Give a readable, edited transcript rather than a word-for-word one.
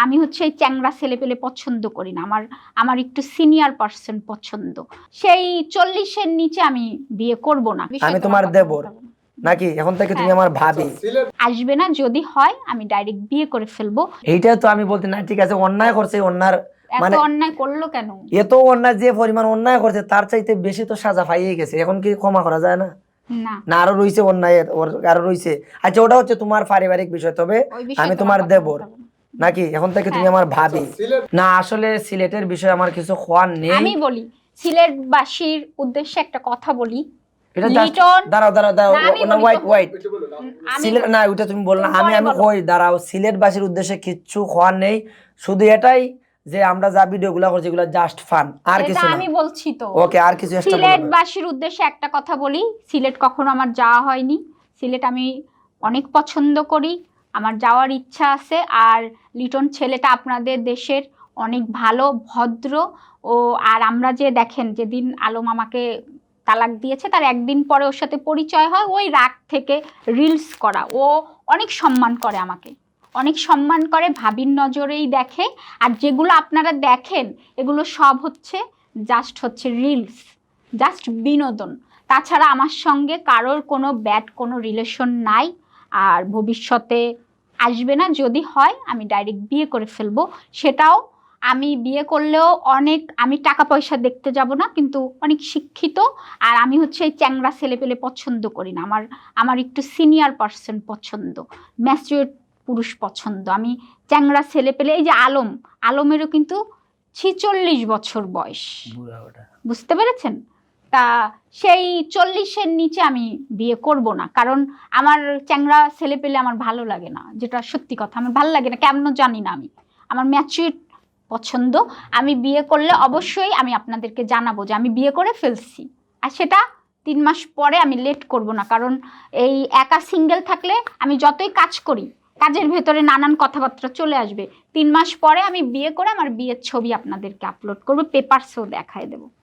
আমি হচ্ছে এই চ্যাংড়া ছেলে পেলে পছন্দ করি না, আমার আমার একটু সিনিয়র পার্সন পছন্দ। সেই 40-এর নিচে আমি বিয়ে করব না। আমি তোমার দেবর নাকি? এখন থেকে তুমি আমার ভাবি আসবে না, যদি হয় আমি ডাইরেক্ট বিয়ে করে ফেলবো। এইটা তো আমি বলতে না, ঠিক আছে অন্যায় করছে, অন্যায় এত মানে অন্যায় করলো কেন? এত অন্যায়, যে পরিমাণ অন্যায় করছে তার চাইতে বেশি তো সাজা পাইয়ে গেছে, এখন কি ক্ষমা করা যায় না? না, না আরো রয়েছে অন্যায়, আরো রয়েছে। আচ্ছা ওটা হচ্ছে তোমার পারিবারিক বিষয়, তবে ওই বিষয়ে আমি তোমার দেবর নাকি? এখন থেকে তুমি আমার ভাবি না। আসলে সিলেটের বিষয়ে আমার কিছু খোয়ার নেই। আমি বলি, সিলেটবাসীর উদ্দেশ্যে একটা কথা বলি। এটা লিটন, দাঁড়াও দাঁড়াও দাঁড়াও, না, আমি না বলি ওয়াইট তো। ওয়াইট, আমি সিলেট বলি। না ওইটা তুমি বল না, তুমি আমি পরে আমি বলো। কই দাঁড়াও, সিলেটবাসীর উদ্দেশ্যে কিচ্ছু খোয়ার নেই, শুধু এটাই যে আমরা যা ভিডিওগুলো করছি এগুলো জাস্ট ফান, আর এটা কিছু না। আমি বলছি তো। ওকে, আর কিছু এক্সট্রা বলো না। সিলেটবাসীর উদ্দেশ্যে একটা কথা বলি, সিলেট কখনো আমার যাওয়া হয়নি, সিলেট আমি অনেক পছন্দ করি, আমার যাওয়ার ইচ্ছা আছে। আর লিটন ছেলেটা আপনাদের দেশের অনেক ভালো, ভদ্র। ও আর আমরা যে দেখেন, যেদিন আলম আমাকে তালাক দিয়েছে তার একদিন পরে ওর সাথে পরিচয় হয়, ওই রাগ থেকে রিলস করা। ও অনেক সম্মান করে আমাকে, অনেক সম্মান করে, ভাবির নজরেই দেখে। আর যেগুলো আপনারা দেখেন এগুলো সব হচ্ছে হচ্ছে রিলস, জাস্ট বিনোদন। তাছাড়া আমার সঙ্গে কারোর কোনো ব্যাড কোনো রিলেশন নাই, আর ভবিষ্যতে আসবে না। যদি হয় আমি ডাইরেক্ট বিয়ে করে ফেলবো। সেটাও আমি বিয়ে করলেও অনেক, আমি টাকা পয়সা দেখতে যাব না, কিন্তু অনেক শিক্ষিত। আর আমি হচ্ছে এই চ্যাংড়া ছেলে পেলে পছন্দ করি না, আমার আমার একটু সিনিয়র পার্সন পছন্দ, ম্যাচিউর পুরুষ পছন্দ। আমি চ্যাংড়া ছেলে পেলে, এই যে আলমেরও কিন্তু 46 বছর বয়স, বুঝতে পেরেছেন? তা সেই 40-এর নিচে আমি বিয়ে করব না, কারণ আমার চ্যাংড়া ছেলে পেলে আমার ভালো লাগে না, যেটা সত্যি কথা, আমার ভালো লাগে না কেমন জানি না। আমি আমার ম্যাচিউর পছন্দ। আমি বিয়ে করলে অবশ্যই আমি আপনাদেরকে জানাবো যে আমি বিয়ে করে ফেলছি, আর সেটা 3 মাস পরে। আমি লেট করব না, কারণ এই একা সিঙ্গেল থাকলে আমি যতই কাজ করি, কাজের ভেতরে নানান কথাবার্তা চলে আসবে। 3 মাস পরে আমি বিয়ে করে আমার বিয়ের ছবি আপনাদেরকে আপলোড করবো, পেপারসেও দেখায় দেবো।